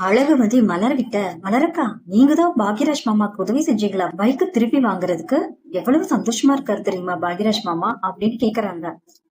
அழகுமதி மலர்கிட்ட, மலரக்கா, நீங்க தான் பாக்யராஜ் மாமாக்கு உதவி செஞ்சீங்களா பைக்கு திருப்பி வாங்குறதுக்கு? எவ்வளவு சந்தோஷமா இருக்காரு தெரியுமா பாக்யராஜ் மாமா அப்படின்னு கேக்குறாங்க.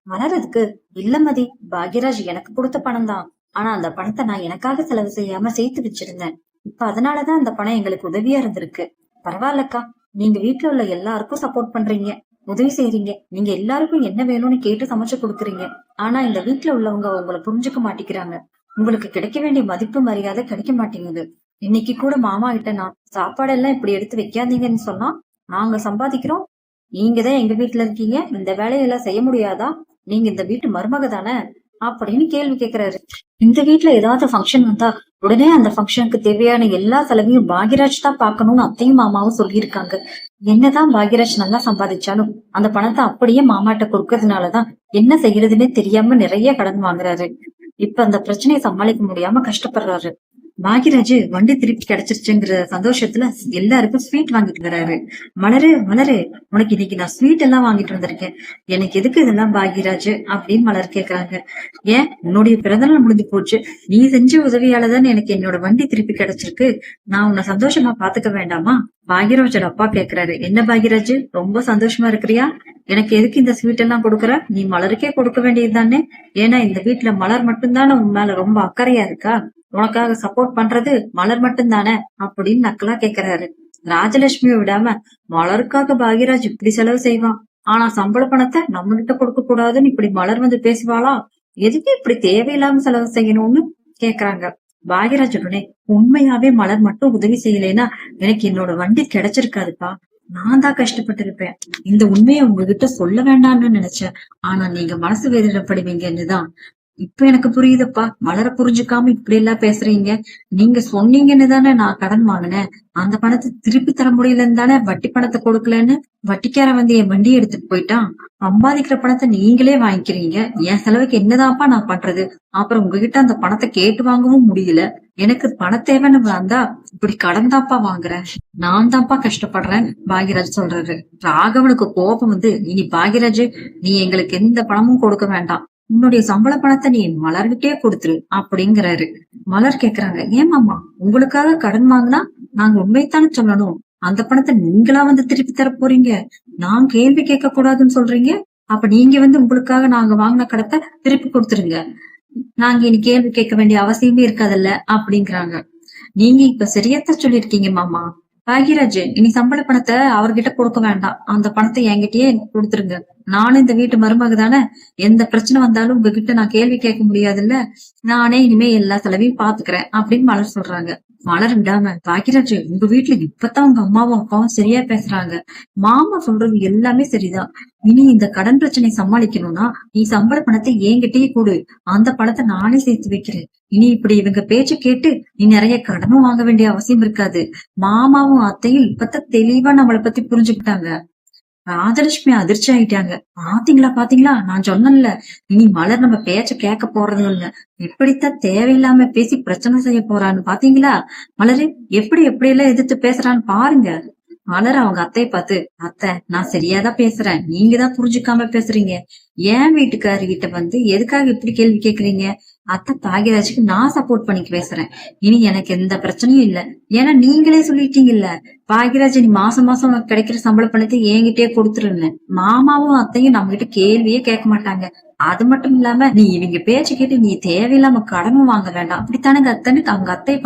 மலரதுக்கு, இல்ல மதி, பாக்யராஜ் எனக்கு கொடுத்த பணம் தான். ஆனா அந்த பணத்தை நான் எனக்காக செலவு செய்யாம சேர்த்து வச்சிருந்தேன். இப்ப அதனாலதான் அந்த பணம் எங்களுக்கு உதவியா இருந்திருக்கு. பரவாயில்லக்கா, நீங்க வீட்டுல உள்ள எல்லாருக்கும் சப்போர்ட் பண்றீங்க, உதவி செய்றீங்க, நீங்க எல்லாருக்கும் என்ன வேணும்னு கேட்டு சமைச்சு கொடுக்குறீங்க. ஆனா இந்த வீட்டுல உள்ளவங்க உங்களை புரிஞ்சுக்க மாட்டேங்கிறாங்க. உங்களுக்கு கிடைக்க வேண்டிய மதிப்பு மரியாதை கிடைக்க மாட்டேங்குது. இன்னைக்கு கூட மாமா கிட்ட நான் சாப்பாடெல்லாம் இப்படி எடுத்து வைக்காதீங்கன்னு சொன்னா, நாங்க சம்பாதிக்கிறோம், நீங்க தான் எங்க வீட்டுல இருக்கீங்க, இந்த வேலையெல்லாம் செய்ய முடியாதா? நீங்க இந்த வீட்டு மருமக தானே அப்படின்னு கேள்வி கேக்குறாரு. இந்த வீட்டுல ஏதாவது ஃபங்க்ஷன் வந்தா உடனே அந்த ஃபங்க்ஷனுக்கு தேவையான எல்லா செலவையும் பாக்யராஜ் தான் பாக்கணும்னு அத்தையும் மாமாவும் சொல்லியிருக்காங்க. என்னதான் பாக்யராஜ் நல்லா சம்பாதிச்சாலும் அந்த பணத்தை அப்படியே மாமாட்ட கொடுக்கறதுனாலதான் என்ன செய்யறதுன்னே தெரியாம நிறைய கடன் வாங்குறாரு. இப்ப அந்த பிரச்சனையை சமாளிக்க முடியாம கஷ்டப்படுறாரு. பாக்யராஜ் வண்டி திருப்பி கிடைச்சிருச்சுங்கிற சந்தோஷத்துல எல்லாருக்கும் ஸ்வீட் வாங்கிட்டு வர்றாரு. மலரு மலரு, உனக்கு இன்னைக்கு நான் ஸ்வீட் எல்லாம் வாங்கிட்டு வந்திருக்கேன். எனக்கு எதுக்கு இதெல்லாம் பாக்யராஜ் அப்படின்னு மலர் கேக்குறாங்க. ஏன், உன்னுடைய பிறந்தநாள் முடிஞ்சு போச்சு, நீ செஞ்ச உதவியாலதான் எனக்கு என்னோட வண்டி திருப்பி கிடைச்சிருக்கு. நான் உன்னை சந்தோஷமா பாத்துக்க வேண்டாமா? பாக்யராஜோட அப்பா கேக்குறாரு. என்ன பாக்யராஜ், ரொம்ப சந்தோஷமா இருக்கிறியா? எனக்கு எதுக்கு இந்த ஸ்வீட் எல்லாம் கொடுக்குற? நீ மலருக்கே கொடுக்க வேண்டியது தானே. ஏன்னா இந்த வீட்டுல மலர் மட்டும்தானே உன் மேல ரொம்ப அக்கறையா இருக்கா? உனக்காக சப்போர்ட் பண்றது மலர் மட்டும்தானே அப்படின்னு நக்கலா கேக்குறாரு. ராஜலட்சுமியை விடாம மலருக்காக பாக்யராஜ் இப்படி செலவு செய்வான், ஆனா சம்பள பணத்தை நம்ம கிட்ட கொடுக்க கூடாதுன்னு இப்படி மலர் வந்து பேசுவாளா? எதுக்கு இப்படி தேவையில்லாம செலவு செய்யணும்னு கேக்குறாங்க. பாக்யராஜ் உடனே, உண்மையாவே மலர் மட்டும் உதவி செய்யலைன்னா எனக்கு என்னோட வண்டி கிடைச்சிருக்காதுப்பா, நான் தான் கஷ்டப்பட்டு இருப்பேன். இந்த உண்மையை உங்ககிட்ட சொல்ல வேண்டாம்னு நினைச்சேன், ஆனா நீங்க மனசு வேதனைப்படுவீங்கன்னுதான் இப்ப எனக்கு புரியுதுப்பா. மலர புரிஞ்சுக்காம இப்படி எல்லாம் பேசுறீங்க. நீங்க சொன்னீங்கன்னு தானே நான் கடன் வாங்கினேன். அந்த பணத்தை திருப்பி தர முடியலன்னு தானே வட்டி பணத்தை கொடுக்கலன்னு வட்டிக்கார வந்து என் வண்டியை எடுத்துட்டு போயிட்டான். சம்பாதிக்கிற பணத்தை நீங்களே வாங்கிக்கிறீங்க, என் செலவுக்கு என்னதான்ப்பா நான் பண்றது? அப்புறம் உங்ககிட்ட அந்த பணத்தை கேட்டு வாங்கவும் முடியல. எனக்கு பண தேவைன்னு வந்தா இப்படி கடன் தான்ப்பா வாங்குறேன், நான் தான்ப்பா கஷ்டப்படுறேன் பாக்யராஜ் சொல்றாரு. ராகவனுக்கு கோபம் வந்து, இனி பாக்யராஜ், நீ எங்களுக்கு எந்த பணமும் கொடுக்க வேண்டாம், உன்னுடைய சம்பள பணத்தை நீ மலர்கிட்டே கொடுத்துரு அப்படிங்கிறாரு. மலர் கேக்குறாங்க, ஏன் மாமா, உங்களுக்காக கடன் வாங்கினா நாங்க உண்மைத்தானே சொல்லணும், அந்த பணத்தை நீங்களா வந்து திருப்பி தர போறீங்க? நான் கேள்வி கேட்க கூடாதுன்னு சொல்றீங்க, அப்ப நீங்க வந்து உங்களுக்காக நாங்க வாங்கின கடத்தை திருப்பி கொடுத்துருங்க, நாங்க இனி கேள்வி கேட்க வேண்டிய அவசியமே இருக்காதுல்ல அப்படிங்கிறாங்க. நீங்க இப்ப சரியாத்தான் சொல்லிருக்கீங்க மாமா. பாக்யராஜ், இனி சம்பள பணத்தை அவர்கிட்ட கொடுக்க வேண்டாம், அந்த பணத்தை என்கிட்டயே கொடுத்துருங்க. நானும் இந்த வீட்டு மருமக தானே, எந்த பிரச்சனை வந்தாலும் உங்ககிட்ட நான் கேள்வி கேட்க முடியாதுல்ல, நானே இனிமே எல்லா செலவையும் பாத்துக்கிறேன் அப்படின்னு மலர் சொல்றாங்க. மலர் விடாம, பாக்யராஜ், உங்க வீட்டுல இப்பதான் உங்க அம்மாவும் அப்பாவும் சரியா பேசுறாங்க, மாமா சொல்றது எல்லாமே சரிதான். இனி இந்த கடன் பிரச்சனை சமாளிக்கணும்னா நீ சம்பள பணத்தை என்கிட்டயே கொடு, அந்த பணத்தை நானே சேர்த்து வைக்கிறேன். இனி இப்படி இவங்க பேச்சு கேட்டு நீ நிறைய கடனும் வாங்க வேண்டிய அவசியம் இருக்காது. மாமாவும் அத்தையும் இப்பதான் தெளிவா நம்மளை பத்தி புரிஞ்சுக்கிட்டாங்க. ராஜலட்சுமி அதிர்ச்சி ஆயிட்டாங்க. பாத்தீங்களா பாத்தீங்களா, நான் சொன்னேன்ல, இனி மலர் நம்ம பேச்ச கேட்க போறது இல்ல, எப்படித்தான் தேவையில்லாம பேசி பிரச்சனை செய்ய போறான்னு பாத்தீங்களா? மலரு எப்படி எப்படி எல்லாம் எதிர்த்து பேசுறான்னு பாருங்க. மலர் அவங்க அத்தையை பார்த்து, அத்தை, நான் சரியாதான் பேசுறேன், நீங்க தான் புரிஞ்சுக்காம பேசுறீங்க. ஏன் வீட்டுக்காரர்கிட்ட வந்து எதுக்காக இப்படி கேள்வி கேக்குறீங்க? அத்தை, பாக்யராஜுக்கு நான் சப்போர்ட் பண்ணி பேசுறேன், இனி எனக்கு எந்த பிரச்சனையும் இல்ல. ஏன்னா நீங்களே சொல்லிட்டீங்கல்ல, பாக்யராஜ் நீ மாசம் மாசம் உனக்கு கிடைக்கிற சம்பள பணத்தை என்கிட்டயே கொடுத்துருன்னு. மாமாவும் அத்தையும் நம்ம கிட்ட கேள்வியே கேட்க மாட்டாங்க. அது மட்டும் இல்லாம நீ இவங்க பேச்சு கேட்டு நீ தேவையில்லாம கடனும் வாங்க வேண்டாம் அப்படித்தானே அத்தைன்னு அவங்க அத்தையை